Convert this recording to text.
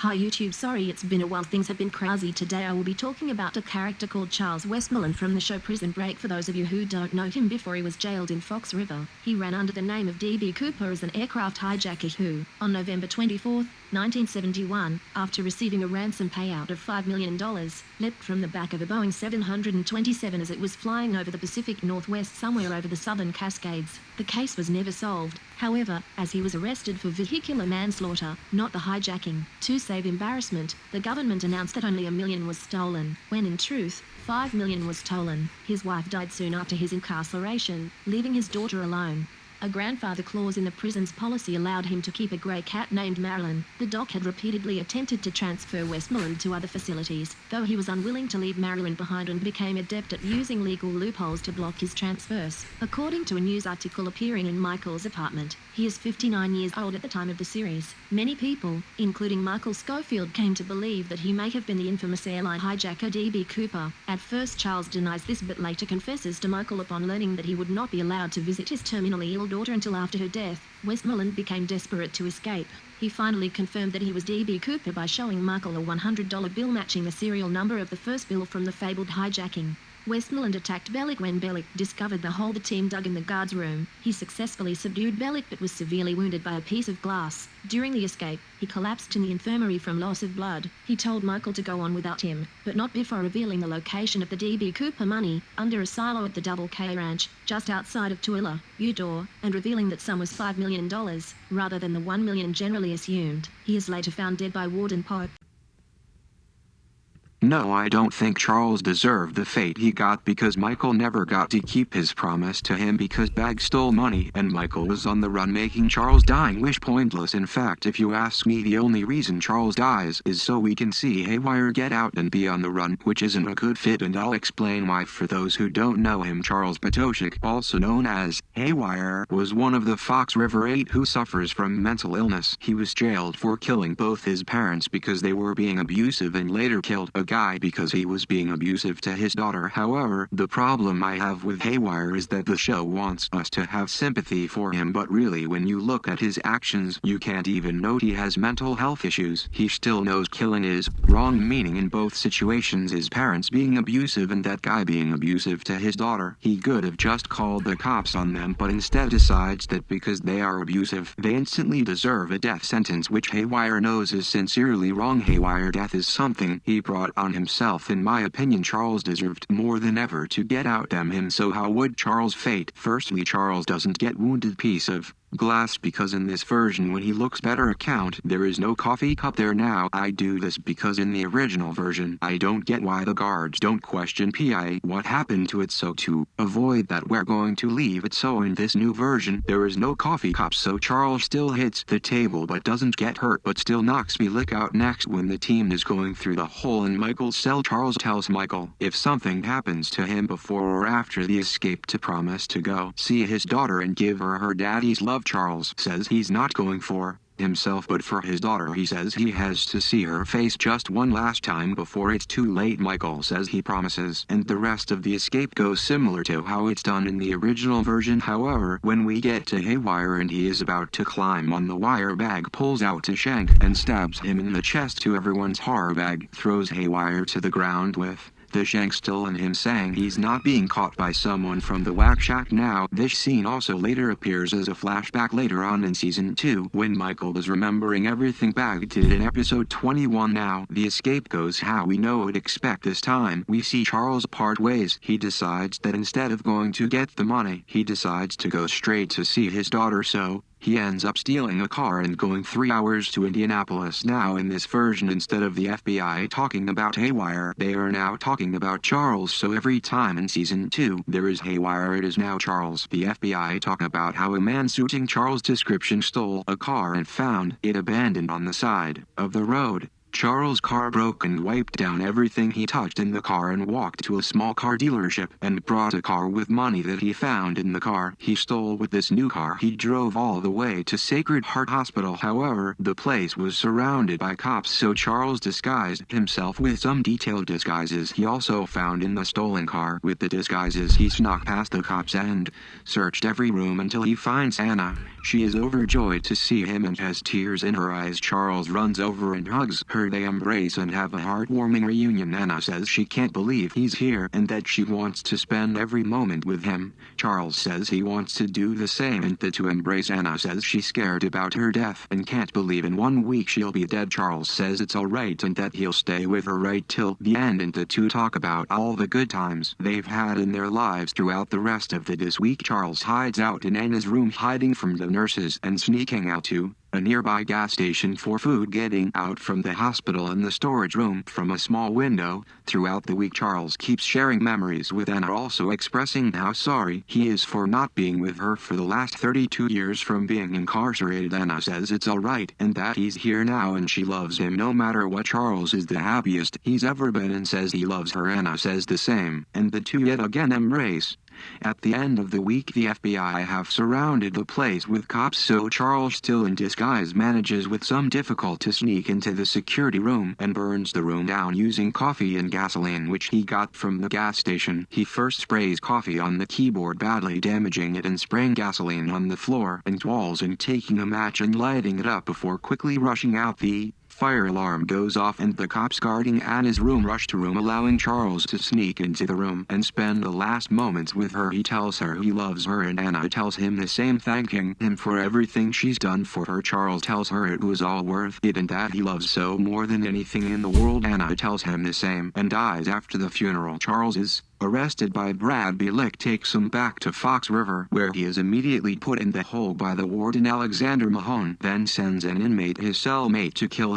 Hi YouTube, sorry it's been a while, things have been crazy. Today I will be talking about a character called Charles Westmorland from the show Prison Break. For those of you who don't know him, before he was jailed in Fox River, he ran under the name of D.B. Cooper as an aircraft hijacker who, on November 24, 1971, after receiving a ransom payout of $5 million, leapt from the back of a Boeing 727 as it was flying over the Pacific Northwest somewhere over the southern Cascades. The case was never solved, however, as he was arrested for vehicular manslaughter, not the hijacking. To save embarrassment, the government announced that only $1 million was stolen, when in truth, $5 million was stolen. His wife died soon after his incarceration, leaving his daughter alone. A grandfather clause in the prison's policy allowed him to keep a grey cat named Marilyn. The doc had repeatedly attempted to transfer Westmorland to other facilities, though he was unwilling to leave Marilyn behind and became adept at using legal loopholes to block his transfers. According to a news article appearing in Michael's apartment, he is 59 years old at the time of the series. Many people, including Michael Schofield, came to believe that he may have been the infamous airline hijacker D.B. Cooper. At first Charles denies this but later confesses to Michael upon learning that he would not be allowed to visit his terminally ill daughter until after her death. Westmorland became desperate to escape. He finally confirmed that he was D.B. Cooper by showing Michael a $100 bill matching the serial number of the first bill from the fabled hijacking. Westmorland attacked Bellick. When Bellick discovered the hole the team dug in the guard's room, he successfully subdued Bellick but was severely wounded by a piece of glass. During the escape, he collapsed in the infirmary from loss of blood. He told Michael to go on without him, but not before revealing the location of the D.B. Cooper money, under a silo at the Double K Ranch, just outside of Tooele, Utah, and revealing that sum was $5 million, rather than the $1 million generally assumed. He is later found dead by Warden Pope. No, I don't think Charles deserved the fate he got because Michael never got to keep his promise to him because Bag stole money and Michael was on the run, making Charles' dying wish pointless. In fact, if you ask me, the only reason Charles dies is so we can see Haywire get out and be on the run, which isn't a good fit, and I'll explain why. For those who don't know him, Charles Patoshik, also known as Haywire, was one of the Fox River 8 who suffers from mental illness. He was jailed for killing both his parents because they were being abusive and later killed a guy because he was being abusive to his daughter. However, the problem I have with Haywire is that the show wants us to have sympathy for him, but really when you look at his actions, you can't even note he has mental health issues. He still knows killing is wrong, meaning in both situations his parents being abusive and that guy being abusive to his daughter. He could have just called the cops on them, but instead decides that because they are abusive, they instantly deserve a death sentence, which Haywire knows is sincerely wrong. Haywire death is something he brought on himself. In my opinion, Charles deserved more than ever to get out them him. So how would Charles' fate? Firstly, Charles doesn't get wounded piece of glass because in this version when he looks better account there is no coffee cup there. Now I do this because in the original version I don't get why the guards don't question PI what happened to it, so to avoid that we're going to leave it so in this new version there is no coffee cup, so Charles still hits the table but doesn't get hurt, but still knocks Bellick out. Next, when the team is going through the hole in Michael's cell, Charles tells Michael if something happens to him before or after the escape to promise to go see his daughter and give her daddy's love. Charles says he's not going for himself but for his daughter. He says he has to see her face just one last time before it's too late. Michael says he promises, and the rest of the escape goes similar to how it's done in the original version. However, when we get to Haywire and he is about to climb on the wire, Bag pulls out a shank and stabs him in the chest. To everyone's horror, Bag throws Haywire to the ground with the shank still in him, saying he's not being caught by someone from the Whack Shack. Now, this scene also later appears as a flashback later on in Season 2, when Michael is remembering everything Bag did in Episode 21. Now, the escape goes how we know it expect. This time, we see Charles part ways. He decides that instead of going to get the money, he decides to go straight to see his daughter, so he ends up stealing a car and going 3 hours to Indianapolis. Now in this version, instead of the FBI talking about Haywire, they are now talking about Charles. So every time in Season 2 there is Haywire, it is now Charles. The FBI talk about how a man suiting Charles' description stole a car and found it abandoned on the side of the road. Charles' car broke and wiped down everything he touched in the car and walked to a small car dealership and brought a car with money that he found in the car he stole. With this new car, he drove all the way to Sacred Heart Hospital. However, the place was surrounded by cops, so Charles disguised himself with some detailed disguises he also found in the stolen car. With the disguises, he snuck past the cops and searched every room until he finds Anna, She is overjoyed to see him and has tears in her eyes. Charles runs over and hugs her. They embrace and have a heartwarming reunion. Anna says she can't believe he's here and that she wants to spend every moment with him. Charles says he wants to do the same and to embrace. Anna says she's scared about her death and can't believe in 1 week she'll be dead. Charles says it's alright and that he'll stay with her right till the end, and the two talk about all the good times they've had in their lives throughout the rest of this week. Charles hides out in Anna's room, hiding from the nurses and sneaking out to a nearby gas station for food, getting out from the hospital in the storage room from a small window. Throughout the week, Charles keeps sharing memories with Anna, also expressing how sorry he is for not being with her for the last 32 years from being incarcerated. Anna says it's alright and that he's here now and she loves him no matter what. Charles is the happiest he's ever been and says he loves her. Anna says the same, and the two yet again embrace. At the end of the week, the FBI have surrounded the place with cops, so Charles, still in disguise, manages with some difficulty to sneak into the security room and burns the room down using coffee and gasoline which he got from the gas station. He first sprays coffee on the keyboard, badly damaging it, and spraying gasoline on the floor and walls, and taking a match and lighting it up before quickly rushing out. The fire alarm goes off and the cops guarding Anna's room rush to room, allowing Charles to sneak into the room and spend the last moments with her. He tells her he loves her and Anna tells him the same, thanking him for everything she's done for her. Charles tells her it was all worth it and that he loves so more than anything in the world. Anna tells him the same and dies after the funeral. Charles is arrested by Brad Bilick, takes him back to Fox River, where he is immediately put in the hole by the warden Alexander Mahone, then sends an inmate, his cellmate, to kill